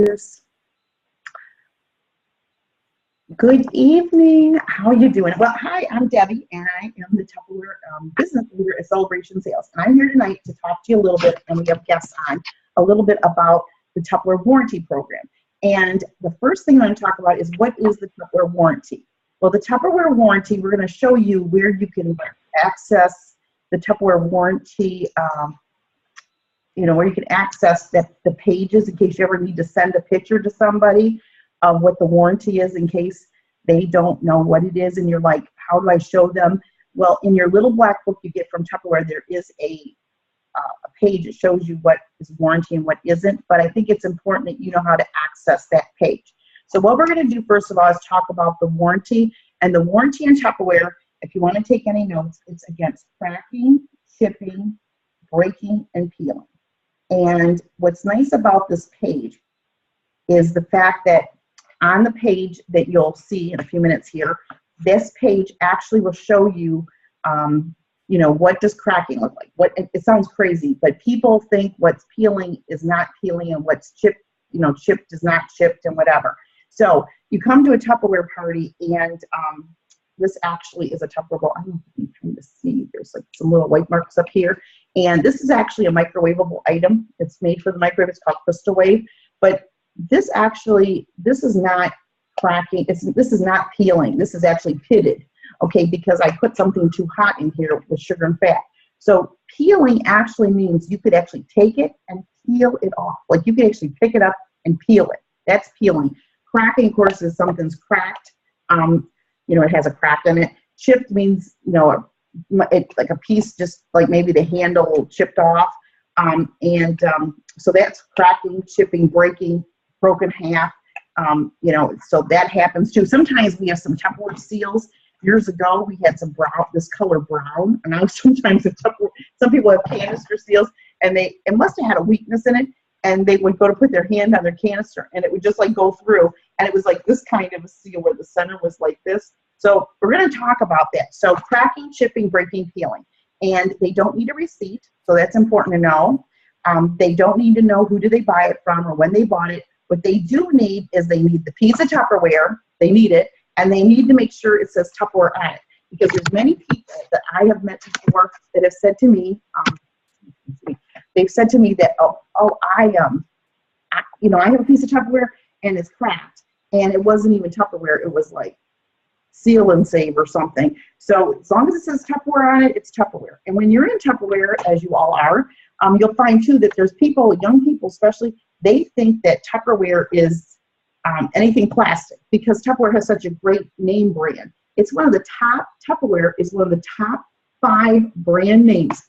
this. Good evening. How are you doing? Well, hi, I'm Debbie, and I am the Tupperware business leader at Celebration Sales. And I'm here tonight to talk to you a little bit, and we have guests on, a little bit about the Tupperware warranty program. And the first thing I'm going to talk about is what is the Tupperware warranty? Well, the Tupperware warranty, we're going to show you where you can access the Tupperware warranty, where you can access the pages in case you ever need to send a picture to somebody of what the warranty is in case they don't know what it is and you're like, how do I show them? Well, in your little black book you get from Tupperware, there is a page that shows you what is warranty and what isn't, but I think it's important that you know how to access that page. So what we're going to do first of all is talk about the warranty. And the warranty in Tupperware, if you want to take any notes, it's against cracking, chipping, breaking, and peeling. And what's nice about this page is the fact that on the page that you'll see in a few minutes here, this page actually will show you, what does cracking look like? It sounds crazy, but people think what's peeling is not peeling and what's chipped, chipped is not chipped and whatever. So you come to a Tupperware party and this actually is a Tupperware bowl. I don't know if you can see, there's like some little white marks up here. And this is actually a microwavable item. It's made for the microwave. It's called Crystal Wave. But this is not cracking. This is not peeling. This is actually pitted, okay, because I put something too hot in here with sugar and fat. So peeling actually means you could actually take it and peel it off. Like you could actually pick it up and peel it. That's peeling. Cracking, of course, is something's cracked. It has a crack in it. Chipped means, it's like a piece, just like maybe the handle chipped off. So that's cracking, chipping, breaking, broken half. So that happens too. Sometimes we have some Tupperware seals. Years ago, we had some brown, this color brown, and now sometimes some people have canister seals, and it must have had a weakness in it, and they would go to put their hand on their canister, and it would just like go through, and it was like this kind of a seal where the center was like this. So we're going to talk about that. So cracking, chipping, breaking, peeling, and they don't need a receipt, so that's important to know. They don't need to know who did they buy it from or when they bought it. What they do need is they need the piece of Tupperware, they need it, and they need to make sure it says Tupperware on it. Because there's many people that I have met before that have said to me, they've said to me that, I have a piece of Tupperware and it's cracked, and it wasn't even Tupperware, it was like Seal and Save or something. So as long as it says Tupperware on it, it's Tupperware. And when you're in Tupperware, as you all are, you'll find too that there's people, young people especially, they think that Tupperware is anything plastic because Tupperware has such a great name brand. It's one of the top, Tupperware is one of the top 5 brand names,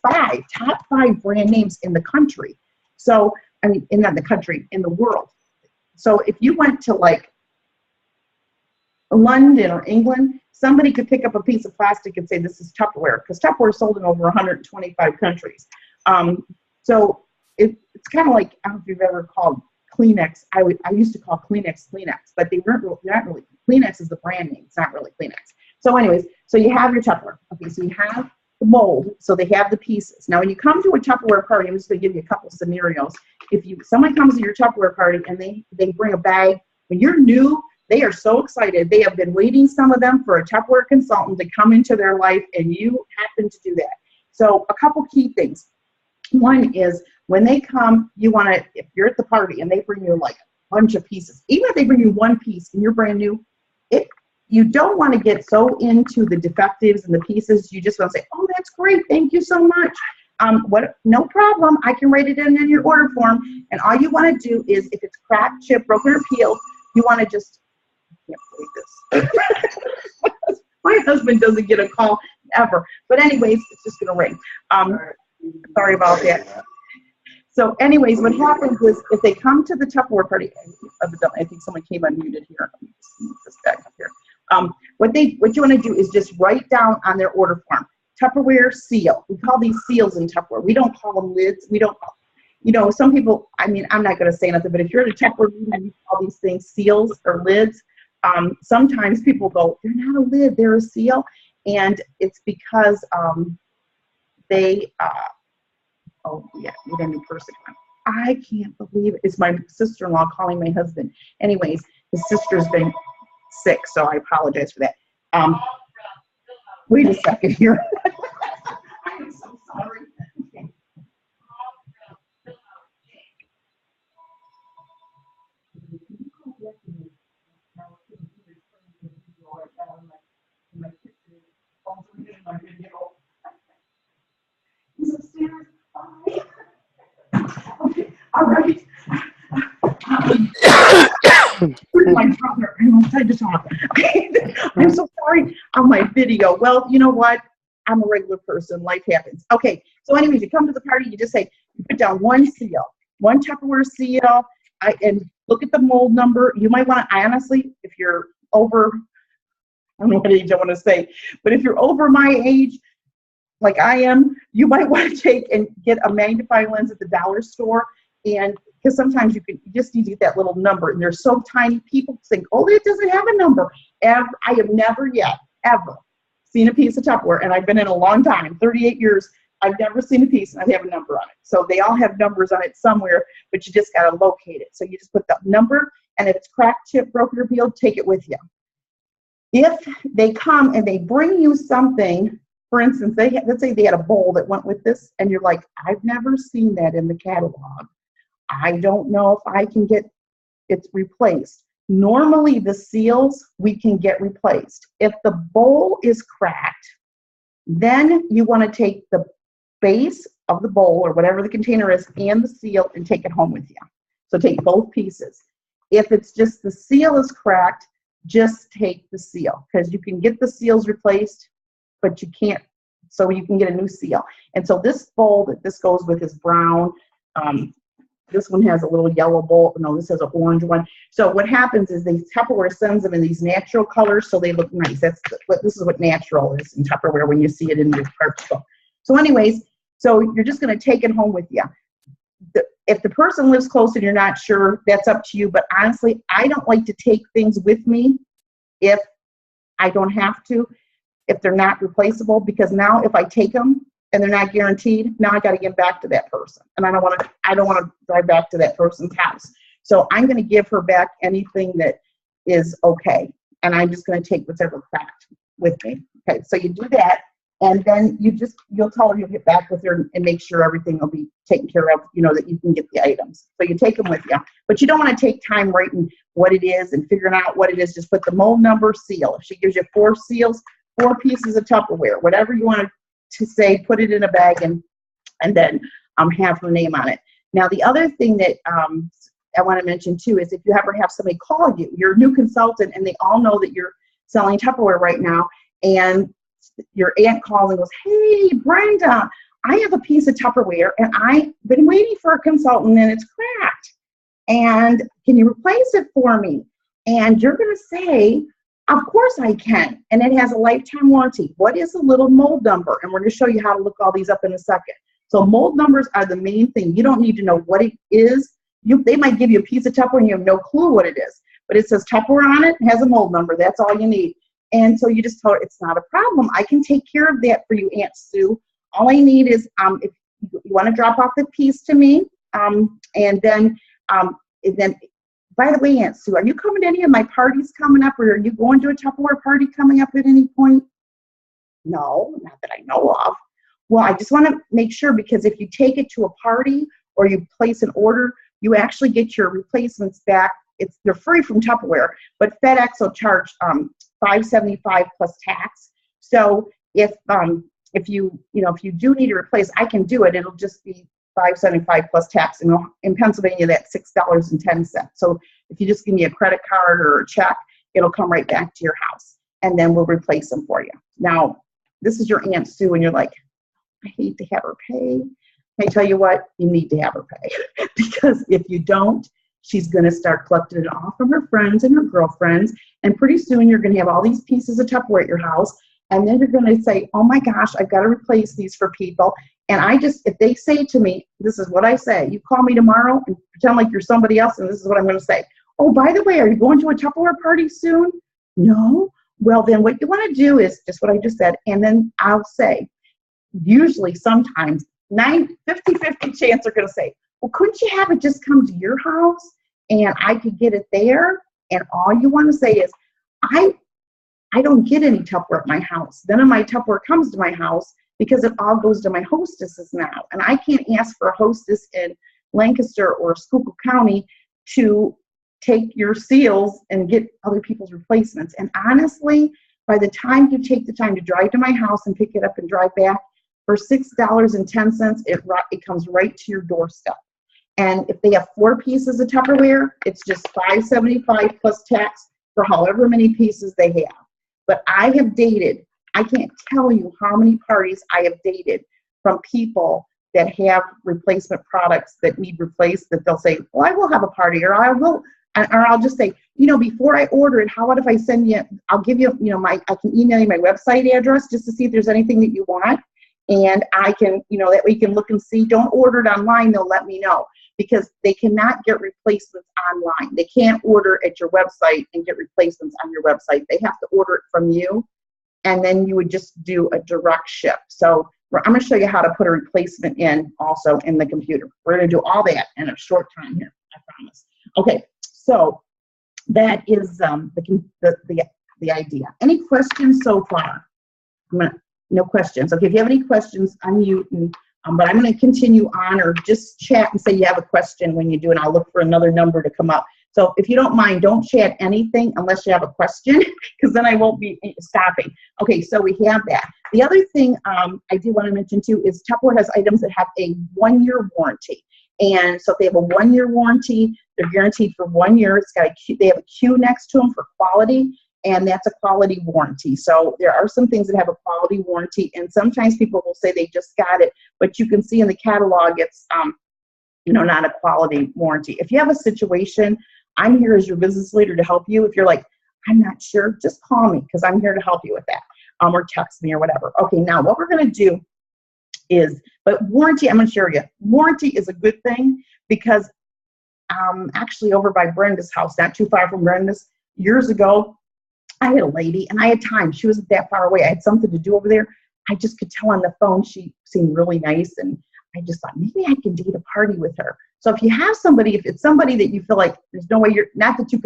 top 5 brand names in the country. So, not the country, in the world. So if you went to like London or England, somebody could pick up a piece of plastic and say this is Tupperware because Tupperware is sold in over 125 countries. So it's kind of like, I don't know if you've ever called Kleenex. I used to call Kleenex, but they weren't not really. Kleenex is the brand name. It's not really Kleenex. So anyways, so you have your Tupperware. Okay, so you have the mold. So they have the pieces. Now when you come to a Tupperware party, I'm just going to give you a couple scenarios. If someone comes to your Tupperware party and they bring a bag, when you're new, they are so excited. They have been waiting, some of them, for a Tupperware consultant to come into their life, and you happen to do that. So a couple key things. One is when they come, you want to, if you're at the party and they bring you like a bunch of pieces, even if they bring you one piece and you're brand new, you don't want to get so into the defectives and the pieces. You just want to say, oh, that's great. Thank you so much. No problem. I can write it in your order form. And all you want to do is if it's cracked, chipped, broken, or peeled, you want to just, I can't believe this. My husband doesn't get a call ever. But anyways, it's just going to ring. Sorry about that. So anyways, what happens is if they come to the Tupperware party, I think someone came unmuted here. Let me just move this back up here. What you want to do is just write down on their order form, Tupperware seal. We call these seals in Tupperware. We don't call them lids. We don't, some people, I'm not going to say nothing, but if you're at a Tupperware meeting, you call these things seals or lids. Sometimes people go, they're not a lid, they're a seal. And it's because oh yeah, need a new person. I can't believe it. It's my sister-in-law calling my husband. Anyways, his sister's been sick, so I apologize for that. Wait a second here. I'm so sorry. Okay. He's upstairs. Okay, all right. Where's my brother? I'm trying to talk. Okay. I'm so sorry on my video. Well, you know what? I'm a regular person. Life happens. Okay. So anyways, you come to the party, you just say, you put down one seal, one Tupperware seal, and look at the mold number. You might want to, honestly, if you're over, I don't know what age I want to say, but if you're over my age, like I am, you might want to take and get a magnifying lens at the dollar store, and because sometimes you just need to get that little number, and they're so tiny, people think, oh, it doesn't have a number. I have never yet, ever seen a piece of Tupperware, and I've been in a long time, 38 years, I've never seen a piece and I have a number on it. So they all have numbers on it somewhere, but you just got to locate it. So you just put the number, and if it's cracked, chipped, broken, or peeled, take it with you. If they come and they bring you something, for instance, let's say they had a bowl that went with this, and you're like, I've never seen that in the catalog. I don't know if I can get it replaced. Normally, the seals we can get replaced. If the bowl is cracked, then you want to take the base of the bowl or whatever the container is and the seal and take it home with you. So take both pieces. If it's just the seal is cracked, just take the seal, because you can get the seals replaced, but you can't, so you can get a new seal. And so this bowl that this goes with is brown. This one has a little yellow bowl. No, this has an orange one. So what happens is Tupperware sends them in these natural colors, so they look nice. This is what natural is in Tupperware when you see it in your parcel. So anyways, so you're just going to take it home with you. If the person lives close and you're not sure, that's up to you. But honestly, I don't like to take things with me if I don't have to, if they're not replaceable, because now if I take them and they're not guaranteed, now I got to get back to that person, and I don't want to drive back to that person's house. So I'm going to give her back anything that is okay, and I'm just going to take whatever cracked with me. Okay, so you do that, and then you'll tell her you'll get back with her and make sure everything will be taken care of, that you can get the items. So you take them with you, but you don't want to take time writing what it is and figuring out what it is. Just put the mold number, seal. If she gives you 4 seals, 4 pieces of Tupperware, whatever you want to say, put it in a bag and then have her name on it. Now, the other thing that I want to mention too is if you ever have somebody call you, you're a new consultant, and they all know that you're selling Tupperware right now, and your aunt calls and goes, hey, Brenda, I have a piece of Tupperware, and I've been waiting for a consultant, and it's cracked, and can you replace it for me? And you're going to say, of course I can, and it has a lifetime warranty. What is a little mold number? And we're going to show you how to look all these up in a second. So mold numbers are the main thing. You don't need to know what it is. They might give you a piece of Tupperware and you have no clue what it is, but it says Tupperware on it, has a mold number. That's all you need. And so you just tell her it's not a problem. I can take care of that for you, Aunt Sue. All I need is if you want to drop off the piece to me, and then by the way, Aunt Sue, are you coming to any of my parties coming up, or are you going to a Tupperware party coming up at any point? No, not that I know of. Well, I just want to make sure, because if you take it to a party or you place an order, you actually get your replacements back. They're free from Tupperware, but FedEx will charge $5.75 plus tax. So if you do need to replace, I can do it. It'll just be $5.75 plus tax, and in Pennsylvania that's $6.10. So if you just give me a credit card or a check, it'll come right back to your house, and then we'll replace them for you. Now, this is your Aunt Sue, and you're like, I hate to have her pay. I tell you what, you need to have her pay, because if you don't, she's going to start collecting it off from her friends and her girlfriends, and pretty soon you're going to have all these pieces of Tupperware at your house, and then you're going to say, oh my gosh, I've got to replace these for people. And if they say to me, this is what I say, you call me tomorrow and pretend like you're somebody else, and this is what I'm going to say. Oh, by the way, are you going to a Tupperware party soon? No? Well, then what you want to do is just what I just said, and then I'll say, usually sometimes 50-50 chance they're going to say, well, couldn't you have it just come to your house and I could get it there? And all you want to say is, I don't get any Tupperware at my house. None of my Tupperware comes to my house because it all goes to my hostesses now. And I can't ask for a hostess in Lancaster or Schuylkill County to take your seals and get other people's replacements. And honestly, by the time you take the time to drive to my house and pick it up and drive back, for $6.10, it comes right to your doorstep. And if they have 4 pieces of Tupperware, it's just $5.75 plus tax for however many pieces they have. But I can't tell you how many parties I have dated from people that have replacement products that need replaced, that they'll say, well, I will have a party, or I'll just say, before I order it, how about if I send you, I'll give you, I can email you my website address just to see if there's anything that you want. And I can, that way you can look and see. Don't order it online, they'll let me know, because they cannot get replacements online. They can't order at your website and get replacements on your website. They have to order it from you, and then you would just do a direct ship. So I'm going to show you how to put a replacement in also in the computer. We're going to do all that in a short time here, I promise. Okay, so that is the idea. Any questions so far? No questions. Okay, if you have any questions, unmute, but I'm going to continue on, or just chat and say you have a question when you do, and I'll look for another number to come up. So if you don't mind, don't chat anything unless you have a question, because then I won't be stopping. Okay, so we have that. The other thing I do want to mention too is Tupperware has items that have a 1-year warranty. And so if they have a 1-year warranty, they're guaranteed for 1 year. They have a Q next to them for quality, and that's a quality warranty. So there are some things that have a quality warranty, and sometimes people will say they just got it, but you can see in the catalog it's not a quality warranty. If you have a situation, I'm here as your business leader to help you. If you're like, I'm not sure, just call me, because I'm here to help you with that, or text me or whatever. Okay, now what we're going to do is, but warranty, I'm going to show you. Warranty is a good thing, because actually over by Brenda's house, not too far from Brenda's, years ago, I had a lady, and I had time. She wasn't that far away. I had something to do over there. I just could tell on the phone she seemed really nice, and I just thought, maybe I can date a party with her. So if you have somebody, if it's somebody that you feel like there's no way not that you're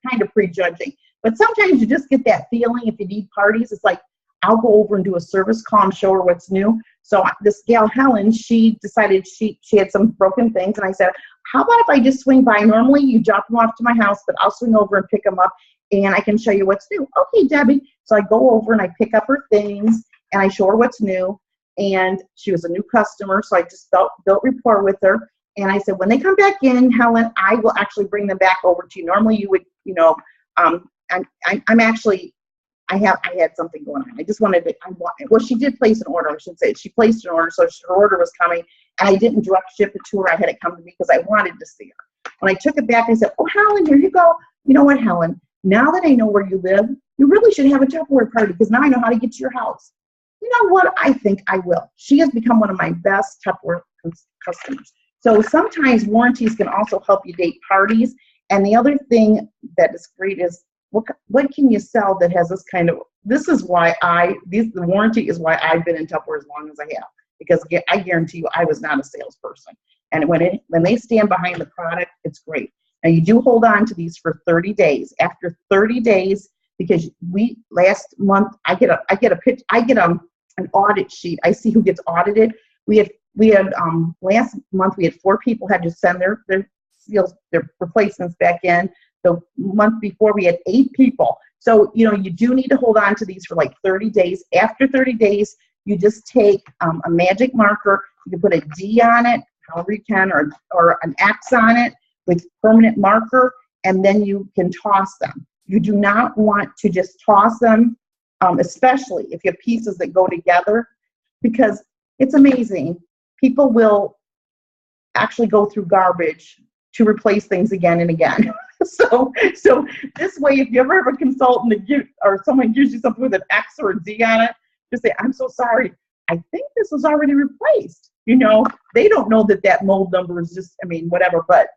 kind of prejudging, but sometimes you just get that feeling if you need parties. It's like, I'll go over and do a service call and show her what's new. So this gal, Helen, she decided she had some broken things, and I said, how about if I just swing by? Normally you drop them off to my house, but I'll swing over and pick them up, and I can show you what's new. Okay, Debbie. So I go over and I pick up her things, and I show her what's new. And she was a new customer, so I just built rapport with her. And I said, when they come back in, Helen, I will actually bring them back over to you. Normally you would, I had something going on. I just wanted to, well, she did place an order, I should say. She placed an order, so her order was coming, and I didn't direct ship it to her. I had it come to me because I wanted to see her. When I took it back, I said, oh, Helen, here you go. You know what, Helen? Now that I know where you live, you really should have a Tupperware party, because now I know how to get to your house. You know what? I think I will. She has become one of my best Tupperware customers. So sometimes warranties can also help you date parties. And the other thing that is great is, what can you sell that has this kind of, this is why the warranty is why I've been in Tupperware as long as I have, because I guarantee you I was not a salesperson. And when they stand behind the product, it's great. Now you do hold on to these for 30 days. After 30 days, because last month I get an audit sheet. I see who gets audited. We had last month we had 4 people had to send their seals, their replacements back in. The month before we had 8 people. So you do need to hold on to these for like 30 days. After 30 days, you just take a magic marker. You can put a D on it, however you can, or an X on it with permanent marker, and then you can toss them. You do not want to just toss them, especially if you have pieces that go together, because it's amazing. People will actually go through garbage to replace things again and again. So this way, if you ever have a consultant or someone gives you something with an X or a D on it, just say, I'm so sorry. I think this was already replaced. They don't know that mold number is just, whatever. But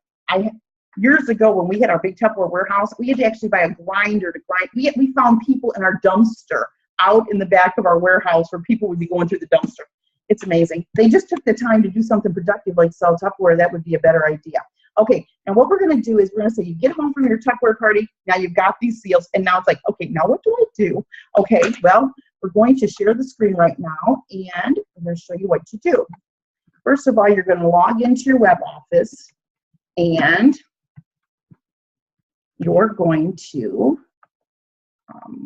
years ago when we had our big Tupperware warehouse, we had to actually buy a grinder to grind. We found people in our dumpster out in the back of our warehouse where people would be going through the dumpster. It's amazing. They just took the time to do something productive like sell Tupperware. That would be a better idea. Okay, and what we're going to do is we're going to say you get home from your Tupperware party, now you've got these seals, and now it's like, okay, now what do I do? Okay, well, we're going to share the screen right now, and I'm going to show you what to do. First of all, you're going to log into your web office, and you're going to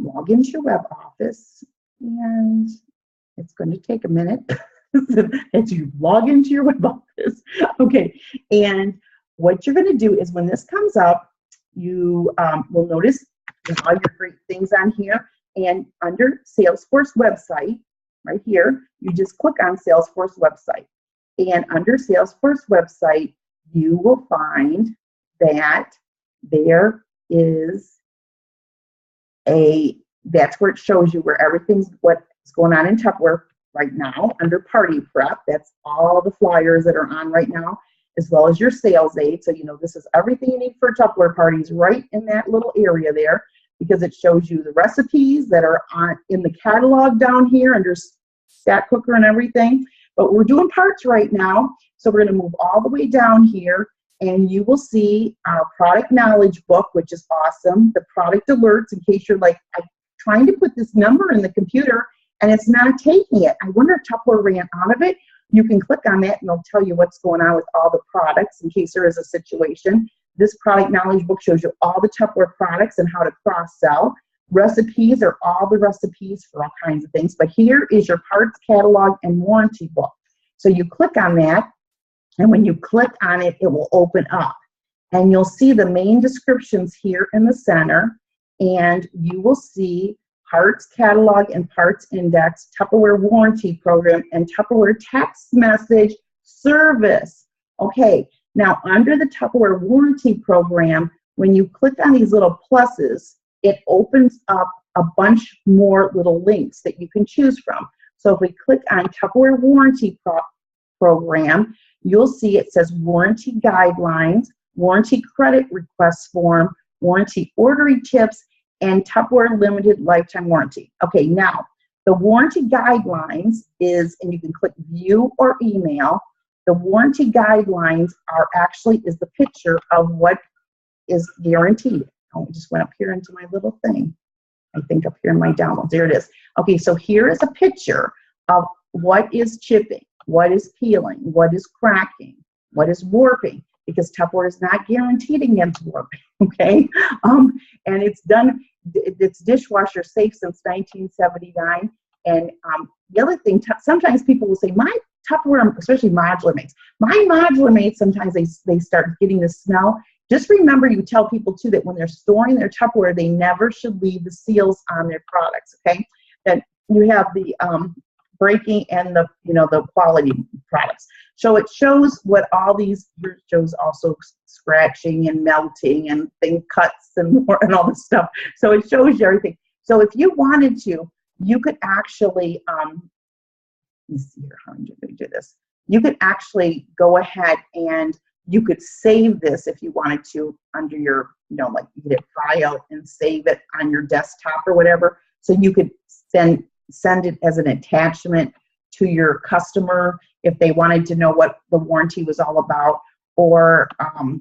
log into your web office, and it's going to take a minute as you log into your web office. Okay, and what you're going to do is when this comes up, you will notice all your great things on here, and under Salesforce website, right here, you just click on Salesforce website. And under Salesforce website, you will find that there is that's where it shows you where everything's what's going on in Tupperware right now. Under Party Prep, that's all the flyers that are on right now, as well as your sales aid. So, you know, this is everything you need for Tupperware parties right in that little area there, because it shows you the recipes that are in the catalog down here under Stack Cooker and everything. But we're doing parts right now, so we're going to move all the way down here, and you will see our product knowledge book, which is awesome. The product alerts, in case you're like, I'm trying to put this number in the computer and it's not taking it. I wonder if Tupperware ran out of it. You can click on that and it'll tell you what's going on with all the products in case there is a situation. This product knowledge book shows you all the Tupperware products and how to cross-sell. Recipes are all the recipes for all kinds of things. But here is your parts catalog and warranty book. So you click on that, and when you click on it, it will open up. And you'll see the main descriptions here in the center, and you will see parts catalog and parts index, Tupperware warranty program, and Tupperware text message service. Okay, now under the Tupperware warranty program, when you click on these little pluses, it opens up a bunch more little links that you can choose from. So if we click on Tupperware warranty program, you'll see it says warranty guidelines, warranty credit request form, warranty ordering tips, and Tupperware limited lifetime warranty. Okay, now the warranty guidelines is, and you can click view or email. The warranty guidelines are actually is the picture of what is guaranteed. Oh, I just went up here into my little thing. I think up here in my downloads, there it is. Okay, so here is a picture of what is chipping, what is peeling, what is cracking, what is warping, because Tupperware is not guaranteed against warping, okay? And it's done, it's dishwasher safe since 1979. And the other thing, sometimes people will say, my Tupperware, especially modular mates, my modular mates, sometimes they start getting the smell. Just remember, you tell people too that when they're storing their Tupperware, they never should leave the seals on their products, okay? That you have the breaking and the, you know, the quality products. So it shows what all these, here shows also scratching and melting and thing cuts and more and all this stuff. So it shows you everything. So if you wanted to, you could actually, let me see here, how I'm going to do this. You could actually go ahead and you could save this if you wanted to under your, you know, like you could hit file and save it on your desktop or whatever. So you could send it as an attachment to your customer if they wanted to know what the warranty was all about. Or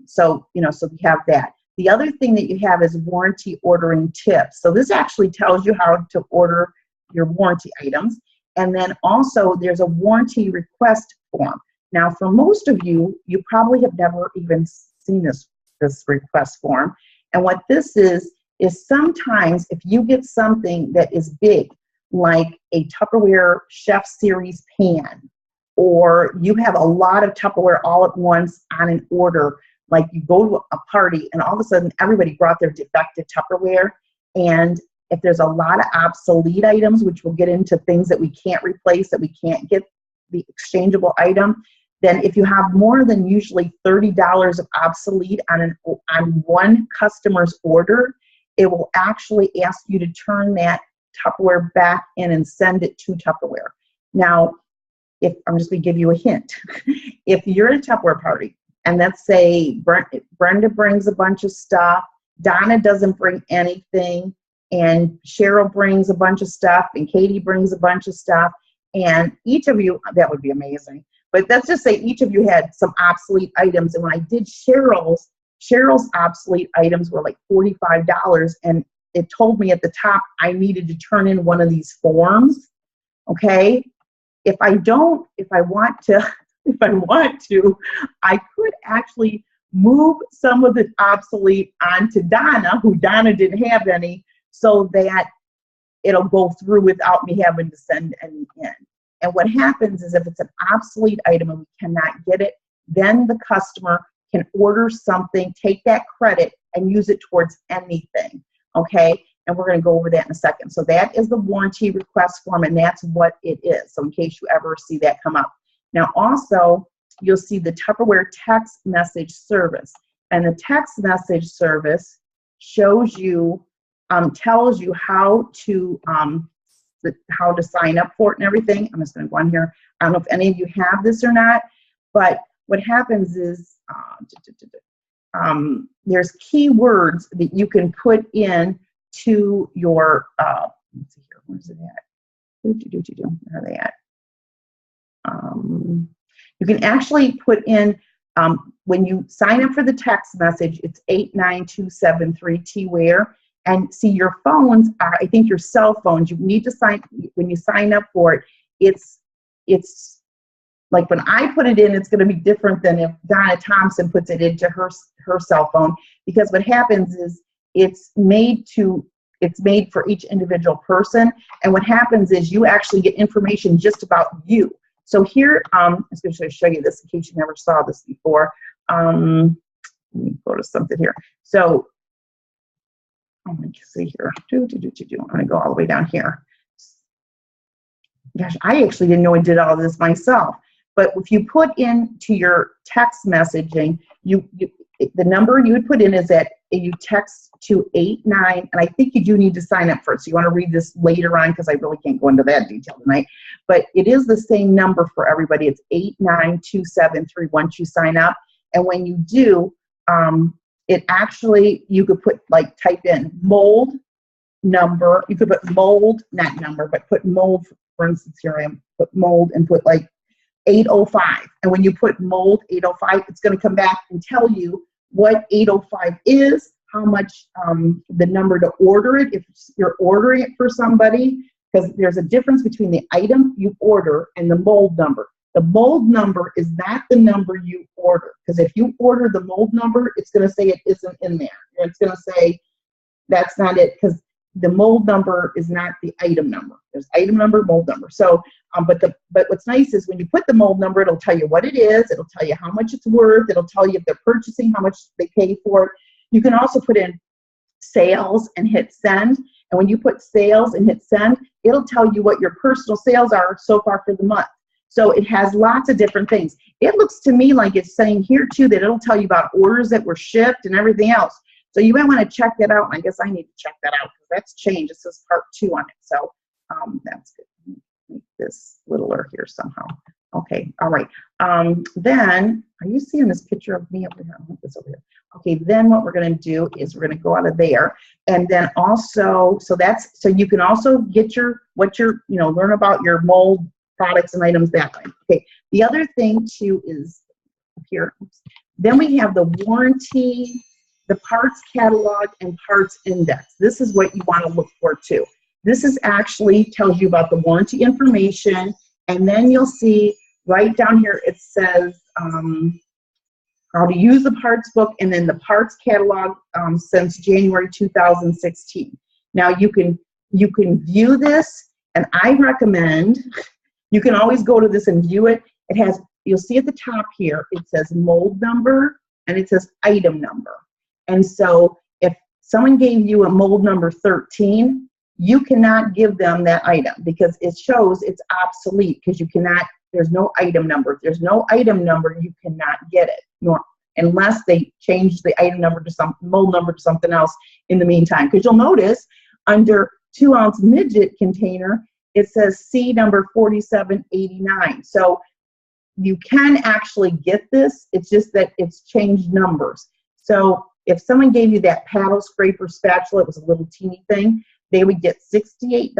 so, you know, so we have that. The other thing that you have is warranty ordering tips. So this actually tells you how to order your warranty items. And then also there's a warranty request form. Now, for most of you, you probably have never even seen this request form. And what this is sometimes if you get something that is big, like a Tupperware Chef Series pan, or you have a lot of Tupperware all at once on an order, like you go to a party and all of a sudden everybody brought their defective Tupperware, and if there's a lot of obsolete items, which we'll get into things that we can't replace, that we can't get the exchangeable item, then if you have more than usually $30 of obsolete on one customer's order, it will actually ask you to turn that Tupperware back in and send it to Tupperware. Now, if I'm just going to give you a hint, if you're at a Tupperware party and let's say Brenda brings a bunch of stuff, Donna doesn't bring anything, and Cheryl brings a bunch of stuff, and Katie brings a bunch of stuff, And each of you, that would be amazing. But let's just say each of you had some obsolete items. And when I did Cheryl's obsolete items were like $45. And it told me at the top I needed to turn in one of these forms. Okay. If I want to, I could actually move some of the obsolete onto Donna, who Donna didn't have any, so that it'll go through without me having to send any in. And what happens is if it's an obsolete item and we cannot get it, then the customer can order something, take that credit, and use it towards anything, okay? And we're going to go over that in a second. So that is the warranty request form, and that's what it is. So in case you ever see that come up. Now also, you'll see the Tupperware text message service. And the text message service shows you, tells you how to sign up for it and everything. I'm just going to go on here. I don't know if any of you have this or not, but what happens is there's keywords that you can put in to your, let's see here, where's it at? Where are they at? You can actually put in, when you sign up for the text message, it's 89273 TWare. And see, your phones are, I think your cell phones, you need to sign, when you sign up for it, it's like when I put it in, it's going to be different than if Donna Thompson puts it into her cell phone, because what happens is it's made for each individual person. And what happens is you actually get information just about you. So here, I'm just going to show you this in case you never saw this before. Let me go to something here. So, let me see here. I'm going to go all the way down here. Gosh, I actually didn't know I did all of this myself. But if you put into your text messaging, the number you would put in is that you text to 89, and I think you do need to sign up for it. So you want to read this later on because I really can't go into that detail tonight. But it is the same number for everybody. It's 89273 once you sign up. And when you do, it actually, you could put, like, type in mold number. You could put mold, not number, but put mold, for instance, here I am, put mold and put like 805. And when you put mold 805, it's going to come back and tell you what 805 is, how much the number to order it, if you're ordering it for somebody, because there's a difference between the item you order and the mold number. The mold number is not the number you order, because if you order the mold number, it's going to say it isn't in there. It's going to say that's not it, because the mold number is not the item number. There's item number, mold number. So, but what's nice is when you put the mold number, it'll tell you what it is. It'll tell you how much it's worth. It'll tell you if they're purchasing, how much they pay for it. You can also put in sales and hit send. And when you put sales and hit send, it'll tell you what your personal sales are so far for the month. So it has lots of different things. It looks to me like it's saying here too that it'll tell you about orders that were shipped and everything else. So you might want to check that out. And I guess I need to check that out because that's changed. It says part 2 on it. So that's good. Make this littler here somehow. Okay, all right. Then, are you seeing this picture of me over here? I'll put this over here. Okay, then what we're going to do is we're going to go out of there. And then also, so you can also get learn about your mold products and items that way. Okay, the other thing too is here. Then we have the warranty, the parts catalog, and parts index. This is what you want to look for too. This is actually tells you about the warranty information, and then you'll see right down here it says how to use the parts book, and then the parts catalog since January 2016. Now you can view this, and I recommend you can always go to this and view it. It has, you'll see at the top here, it says mold number and it says item number. And so if someone gave you a mold number 13, you cannot give them that item because it shows it's obsolete because you cannot, there's no item number. If there's no item number, you cannot get it, unless they change the item number to some mold number to something else in the meantime. Because you'll notice under 2-ounce midget container, it says C number 4789. So you can actually get this. It's just that it's changed numbers. So if someone gave you that paddle scraper spatula, it was a little teeny thing, they would get $68,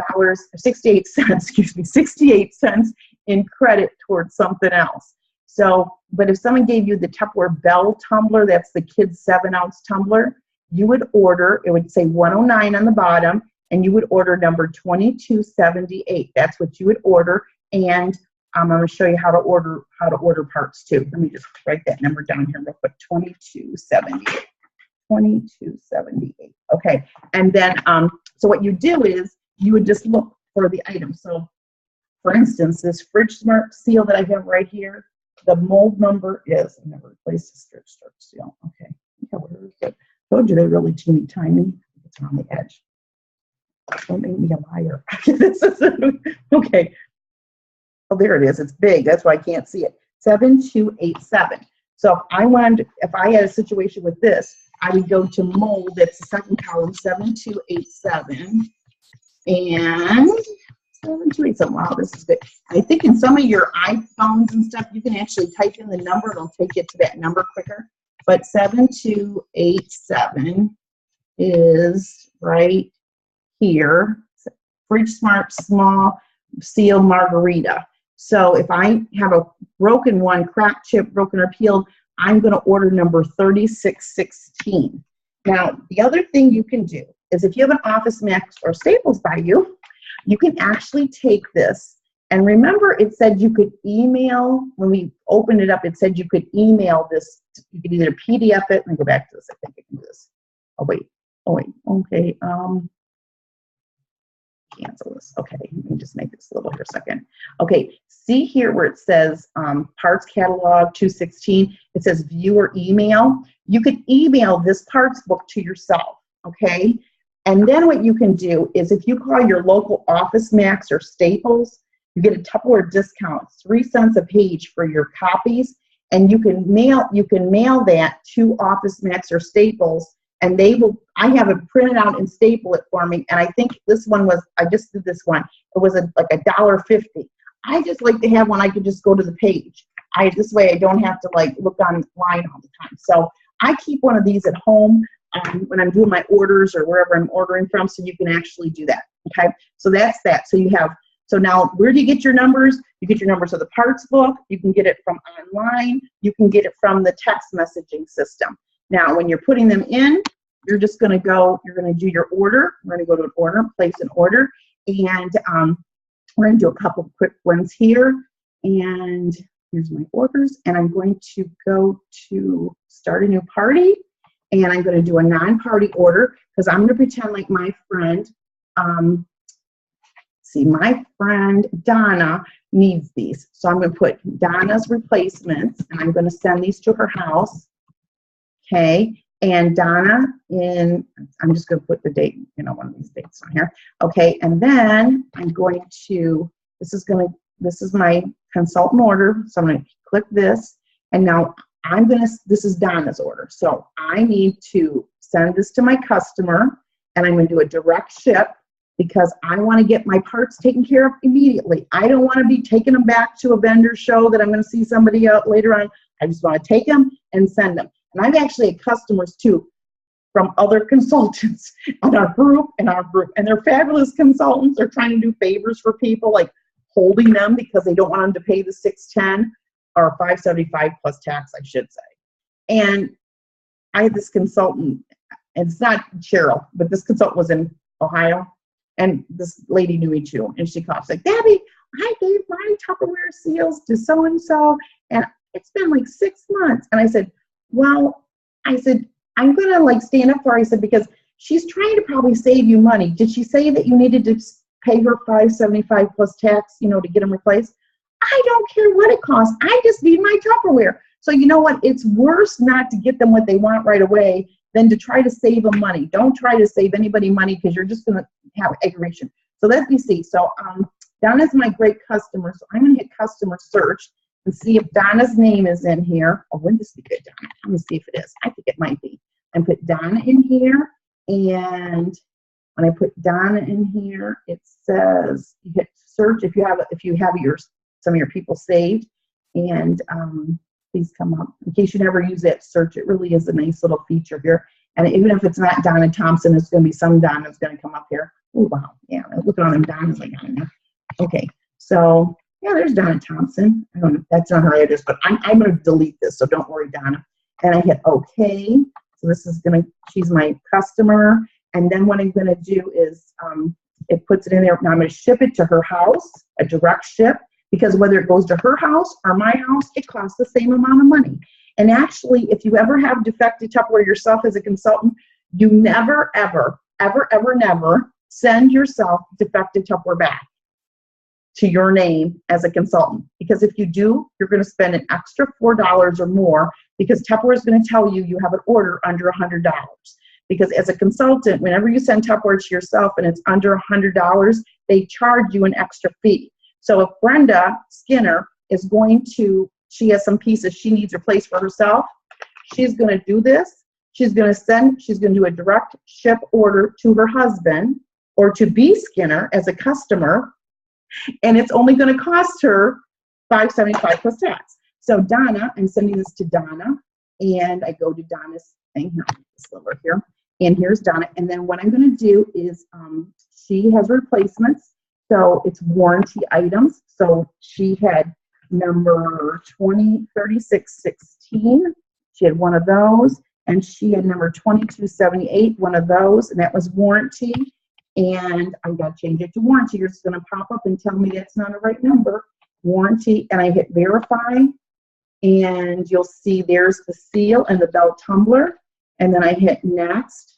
excuse me, 68 cents in credit towards something else. So, but if someone gave you the Tupperware Bell tumbler, that's the kids 7-ounce tumbler, you would order, it would say 109 on the bottom, and you would order number 2278. That's what you would order. And I'm going to show you how to order parts too. Let me just write that number down here real quick. 2278. 2278. Okay. And then, so what you do is you would just look for the item. So, for instance, this Fridge Smart seal that I have right here, the mold number is, I never replaced the Fridge Smart seal. Okay. Yeah, where is it? Told you they're really teeny tiny. It's on the edge. Don't make me a liar. This is okay. Oh, there it is. It's big. That's why I can't see it. 7287. So if I had a situation with this, I would go to mold. That's the second column, 7287. And 7287. Wow, this is good. I think in some of your iPhones and stuff, you can actually type in the number. It'll take you to that number quicker. But 7287 is right here. Fridge Smart Small Seal Margarita. So if I have a broken one, cracked, chipped, broken, or peeled, I'm going to order number 3616. Now, the other thing you can do is if you have an Office Max or Staples by you, you can actually take this. And remember, it said you could email, when we opened it up, it said you could email this. You could either PDF it. Let me go back to this. I think I can do this. Oh, wait. Okay. Cancel this. Okay, let me just make this a little here a second. Okay, see here where it says parts catalog 216, it says view or email. You could email this parts book to yourself, okay? And then what you can do is if you call your local Office Max or Staples, you get a Tupperware discount, 3 cents a page for your copies, and you can mail that to Office Max or Staples, and they will, I have it printed out and staple it for me. And I think this one was, I just did this one. It was like $1.50. I just like to have one I could just go to the page. This way I don't have to like look online all the time. So I keep one of these at home when I'm doing my orders or wherever I'm ordering from, so you can actually do that. Okay, so that's that. So so now where do you get your numbers? You get your numbers of the parts book. You can get it from online. You can get it from the text messaging system. Now, when you're putting them in, you're just going to go, you're going to do your order. We're going to go to an order, place an order, and we're going to do a couple of quick ones here. And here's my orders, and I'm going to go to start a new party, and I'm going to do a non-party order because I'm going to pretend like my friend, my friend Donna needs these. So I'm going to put Donna's replacements, and I'm going to send these to her house. Okay, and Donna I'm just going to put the date, one of these dates on here. Okay, and then I'm going to, this is my consultant order. So I'm going to click this, and now this is Donna's order. So I need to send this to my customer, and I'm going to do a direct ship because I want to get my parts taken care of immediately. I don't want to be taking them back to a vendor show that I'm going to see somebody out later on. I just want to take them and send them. And I've actually had customers too from other consultants in our group, and they're fabulous consultants. They're trying to do favors for people, like holding them because they don't want them to pay the $610 or $575 plus tax, I should say. And I had this consultant, and it's not Cheryl, but this consultant was in Ohio, and this lady knew me too, and she called, she's like, Debbie, I gave my Tupperware seals to so-and-so, and it's been like 6 months. And I said, well, I'm going to like stand up for her. I said, because she's trying to probably save you money. Did she say that you needed to pay her $575 plus tax, to get them replaced? I don't care what it costs. I just need my Tupperware. So you know what? It's worse not to get them what they want right away than to try to save them money. Don't try to save anybody money because you're just going to have aggravation. So let me see. So Donna's my great customer. So I'm going to hit customer search and see if Donna's name is in here. Oh, wouldn't this be good, Donna? Let me see if it is. I think it might be. And put Donna in here. And when I put Donna in here, it says you hit search if you have some of your people saved. And please come up. In case you never use that search, it really is a nice little feature here. And even if it's not Donna Thompson, it's going to be some Donna's going to come up here. Oh, wow. Yeah, look at all them Donnas I got in there. Okay, so yeah, there's Donna Thompson. I don't know, that's not her address, but I'm going to delete this, so don't worry, Donna. And I hit OK. So this is going to, she's my customer. And then what I'm going to do is it puts it in there. Now I'm going to ship it to her house, a direct ship, because whether it goes to her house or my house, it costs the same amount of money. And actually, if you ever have defective Tupperware yourself as a consultant, you never, ever, ever, ever, never send yourself defective Tupperware back to your name as a consultant. Because if you do, you're going to spend an extra $4 or more, because Tupperware is going to tell you you have an order under $100. Because as a consultant, whenever you send Tupperware to yourself and it's under $100, they charge you an extra fee. So if Brenda Skinner is going to, she has some pieces she needs replaced for herself, she's going to do this. She's going to do a direct ship order to her husband or to B. Skinner as a customer, and it's only going to cost her $5.75 plus tax. So Donna, I'm sending this to Donna, and I go to Donna's thing here, this over here, and here's Donna. And then what I'm going to do is she has replacements, so it's warranty items. So she had number 203616. She had one of those, and she had number 2278, one of those, and that was warranty. And I got to change it to warranty. It's going to pop up and tell me that's not the right number. Warranty, and I hit verify, and you'll see there's the seal and the bell tumbler. And then I hit next,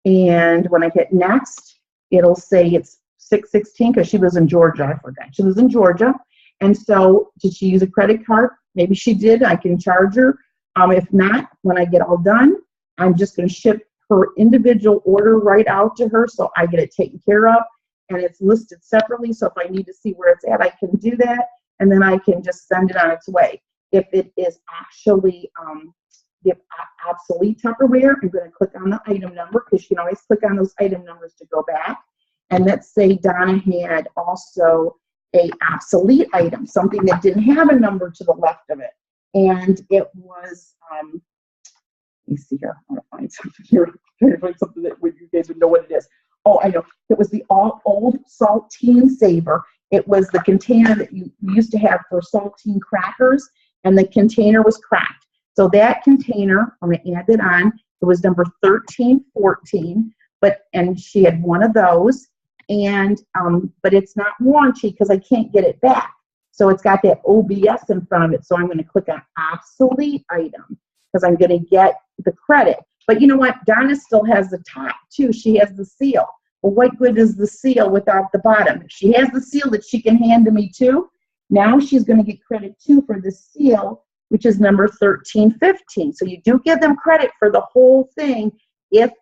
and when I hit next, it'll say it's 616 because she lives in Georgia. I forgot she lives in Georgia. And so, did she use a credit card? Maybe she did. I can charge her. If not, when I get all done, I'm just going to ship her individual order right out to her, so I get it taken care of, and it's listed separately. So if I need to see where it's at, I can do that, and then I can just send it on its way. If it is actually the obsolete Tupperware, I'm going to click on the item number, because you can always click on those item numbers to go back. And let's say Donna had also a obsolete item, something that didn't have a number to the left of it, and it was let me see here. I want to find something here. I'm trying to find something that you guys would know what it is. Oh, I know. It was the old saltine saver. It was the container that you used to have for saltine crackers, and the container was cracked. So that container, I'm going to add it on. It was number 1314, and she had one of those, and but it's not warranty because I can't get it back. So it's got that OBS in front of it. So I'm going to click on obsolete item, because I'm going to get the credit. But you know what? Donna still has the top too. She has the seal. Well, what good is the seal without the bottom? She has the seal that she can hand to me too. Now she's going to get credit too for the seal, which is number 1315. So you do give them credit for the whole thing if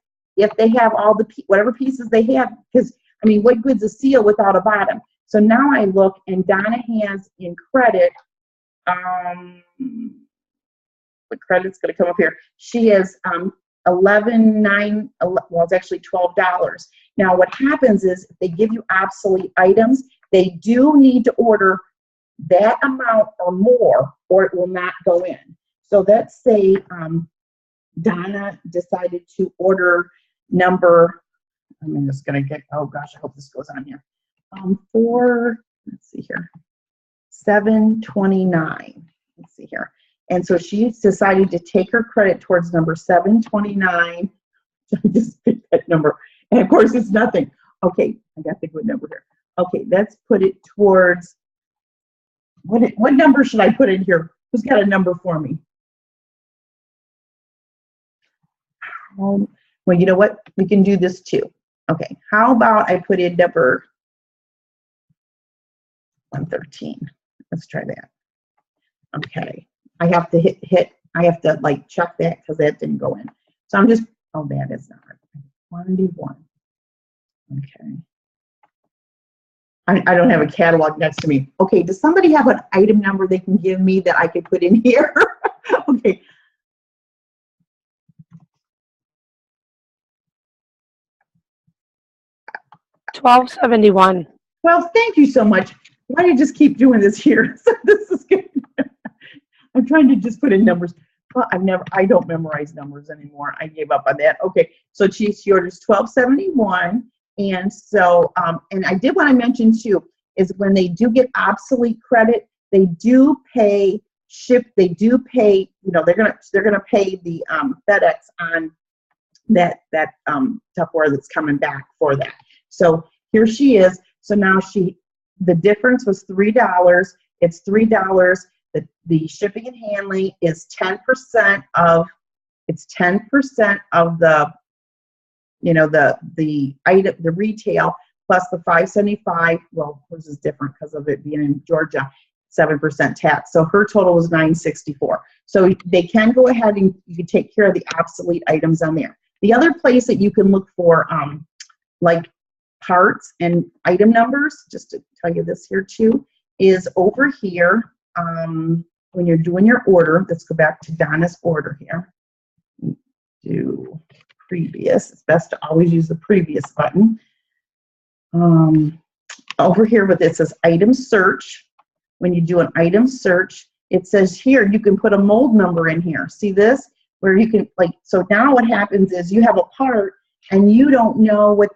they have all the whatever pieces they have. Because I mean, what good's a seal without a bottom? So now I look, and Donna has in credit. The credit's going to come up here. She has $11.9. Well, it's actually $12. Now, what happens is if they give you obsolete items, they do need to order that amount or more, or it will not go in. So let's say Donna decided to order number. I'm just going to get. Oh gosh, I hope this goes on here. Let's see here. 729. Let's see here. And so she decided to take her credit towards number 729. So I just picked that number. And of course, it's nothing. Okay, I got the good number here. Okay, let's put it towards, what number should I put in here? Who's got a number for me? Well, you know what? We can do this too. Okay, how about I put in number 113. Let's try that. Okay. I have to I have to like check that because that didn't go in. So I'm just, oh, that is not 1D1. Okay. I don't have a catalog next to me. Okay, does somebody have an item number they can give me that I could put in here? Okay. $12.71. Well, thank you so much. Why do you just keep doing this here? This is good. I'm trying to just put in numbers. Well, I don't memorize numbers anymore. I gave up on that. Okay, so she orders $12.71, And so, and I did want to mention too, is when they do get obsolete credit, they do pay they do pay, you know, they're gonna pay the FedEx on that Tupperware that's coming back for that. So here she is. So now the difference was $3. It's $3. The shipping and handling is 10% of, it's 10% of the, you know, the item, the retail, plus the $5.75. Well, hers is different because of it being in Georgia, 7% tax. So her total was $9.64. So they can go ahead and you can take care of the obsolete items on there. The other place that you can look for like parts and item numbers, just to tell you this here too, is over here when you're doing your order. Let's go back to Donna's order here. Do previous. It's best to always use the previous button. Over here with it says item search. When you do an item search, it says here you can put a mold number in here. See this? Where you can, like, so now what happens is you have a part and you don't know what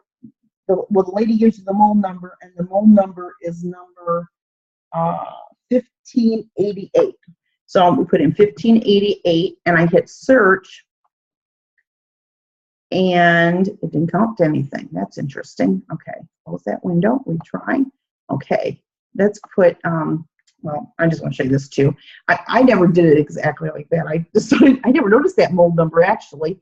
the lady gives you the mold number, and the mold number is number 1588. So we put in 1588 and I hit search and it didn't come up to anything. That's interesting. Okay, close that window, retry. Okay, let's put, well, I just want to show you this too. I never did it exactly like that. I never noticed that mold number actually.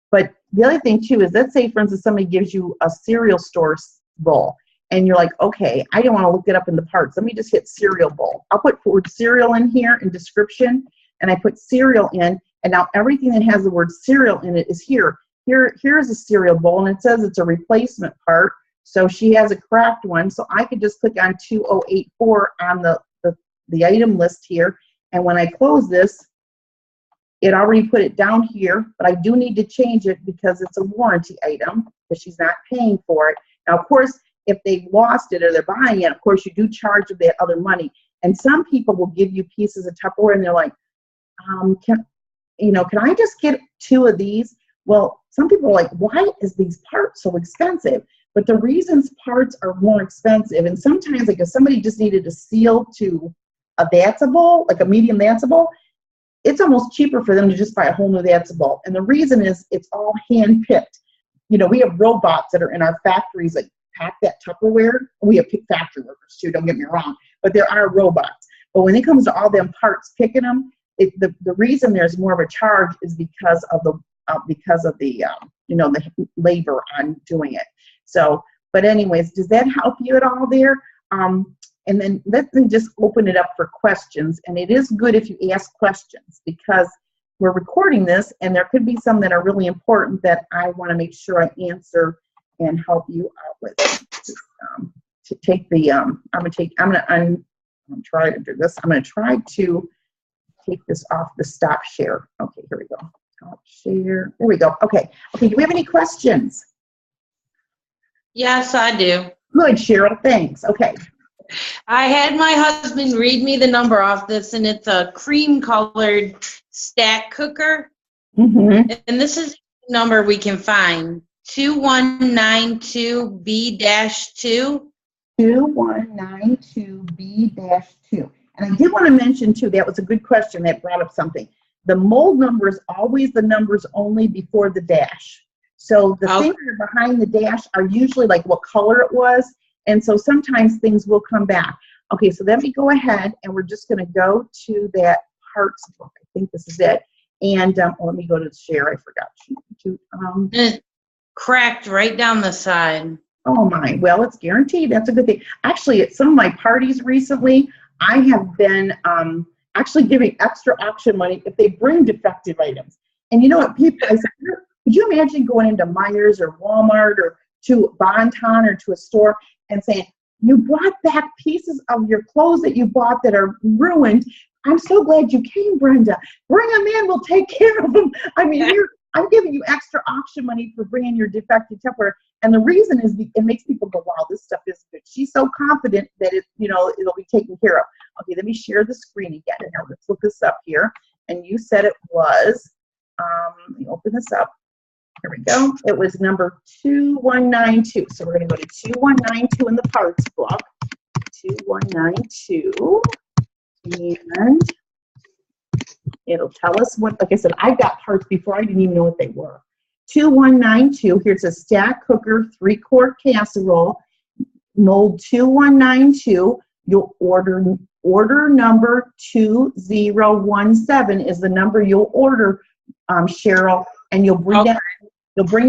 But the other thing too is, let's say for instance somebody gives you a cereal store bowl and you're like, okay, I don't want to look it up in the parts. Let me just hit cereal bowl. I'll put word cereal in here in description, and I put cereal in, and now everything that has the word cereal in it is here. Here's a cereal bowl, and it says it's a replacement part. So she has a cracked one, so I could just click on 2084 on the item list here, and when I close this, it already put it down here, but I do need to change it because it's a warranty item, because she's not paying for it. Now, of course, if they've lost it or they're buying it, of course, you do charge them that other money. And some people will give you pieces of Tupperware, and they're like, can I just get 2 of these? Well, some people are like, why is these parts so expensive? But the reasons parts are more expensive, and sometimes like if somebody just needed a seal to a Vatsa bowl, like a medium Vatsa bowl, it's almost cheaper for them to just buy a whole new Vatsa bowl. And the reason is it's all hand picked. You know, we have robots that are in our factories that pack that Tupperware. We have factory workers too, don't get me wrong, but there are robots. But when it comes to all them parts picking them, the reason there's more of a charge is because of the the labor on doing it. So, but anyways, does that help you at all there? And then let me just open it up for questions. And it is good if you ask questions, because we're recording this and there could be some that are really important that I want to make sure I answer and help you out with. To take the, I'm going to try to do this. I'm going to try to take this off the stop share. Okay, here we go. Stop share. There we go. Okay. Okay, do we have any questions? Yes, I do. Good, Cheryl. Thanks. Okay. I had my husband read me the number off this, and it's a cream-colored stack cooker. Mm-hmm. And this is the number we can find, 2192B-2. 2192B-2. And I did want to mention, too, that was a good question that brought up something. The mold number is always the numbers only before the dash. So the things that are behind the dash are usually like what color it was. And so sometimes things will come back. Okay, so let me go ahead and we're just going to go to that parts book. I think this is it. And let me go to share. I forgot. It cracked right down the side. Oh my, well, it's guaranteed. That's a good thing. Actually, at some of my parties recently, I have been actually giving extra auction money if they bring defective items. And you know what, people, I said, could you imagine going into Meijer's or Walmart or to Bon-Ton or to a store and saying, you brought back pieces of your clothes that you bought that are ruined. I'm so glad you came, Brenda. Bring them in, we'll take care of them. I mean, I'm giving you extra auction money for bringing your defective Tupperware. And the reason is it makes people go, wow, this stuff is good. She's so confident that it'll be taken care of. Okay, let me share the screen again. Now let's look this up here. And you said it was, let me open this up. Here we go. It was number 2192. So we're going to go to 2192 in the parts book. 2192. And it'll tell us what, like I said, I got parts before I didn't even know what they were. 2192, here's a stack cooker, 3-quart casserole, mold 2192. You'll order number 2017 is the number you'll order, Cheryl, and you'll bring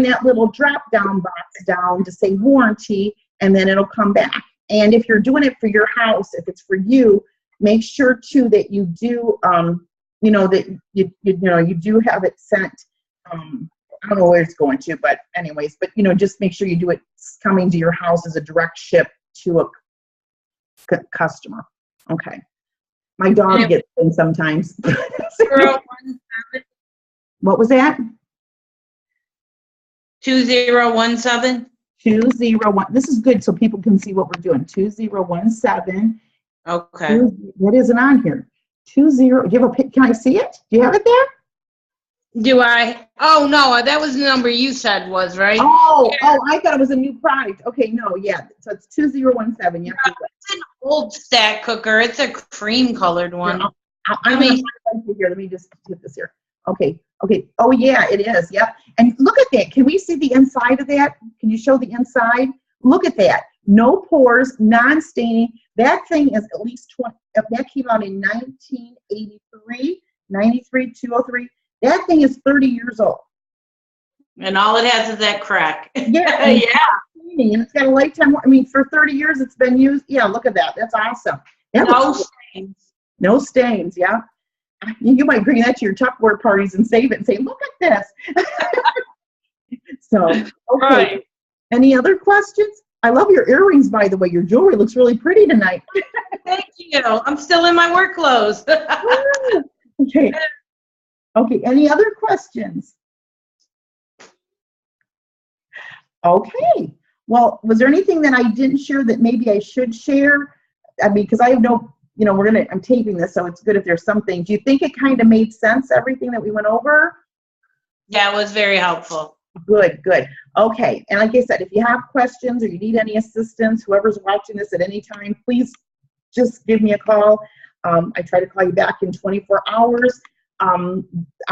that little drop down box down to say warranty, and then it'll come back. And if you're doing it for your house, if it's for you, make sure too that you do, that you do have it sent. I don't know where it's going to, but anyways, just make sure you do it coming to your house as a direct ship to a customer. Okay. My dog gets in sometimes. 2017. What was that? 2017. 201. This is good so people can see what we're doing. 2017. Okay. What isn't on here? 20. Do you have a pic? Can I see it? Do you have it there? Do I? Oh, no, that was the number you said was, right? Oh, I thought it was a new product. Okay, no, yeah. So it's 2017. Yeah. It's an old stack cooker. It's a cream colored one. Let me just get this here. Okay. Oh, yeah, it is. Yep. And look at that. Can we see the inside of that? Can you show the inside? Look at that. No pores, non-staining. That thing is at least 20. That came out in 1983, 93, 203. That thing is 30 years old. And all it has is that crack. Yeah. And it's got a lifetime. For 30 years it's been used. Yeah, look at that. That's awesome. No stains. No stains, yeah. You might bring that to your Tupperware parties and save it and say, look at this. So, okay. Right. Any other questions? I love your earrings, by the way. Your jewelry looks really pretty tonight. Thank you. I'm still in my work clothes. Okay. Okay, any other questions? Okay. Well, was there anything that I didn't share that maybe I should share? Because I have no, I'm taping this, so it's good if there's something. Do you think it kind of made sense, everything that we went over? Yeah, it was very helpful. Good. Okay, and like I said, if you have questions or you need any assistance, whoever's watching this at any time, please just give me a call. I try to call you back in 24 hours. On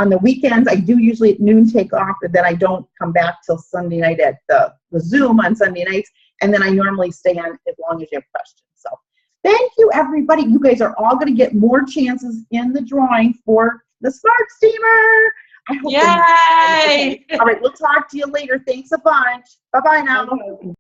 the weekends, I do usually at noon take off, but then I don't come back till Sunday night at the Zoom on Sunday nights, and then I normally stay on as long as you have questions. So thank you, everybody. You guys are all going to get more chances in the drawing for the Smart Steamer. I hope. Yay! All right, we'll talk to you later. Thanks a bunch. Bye-bye now. Okay.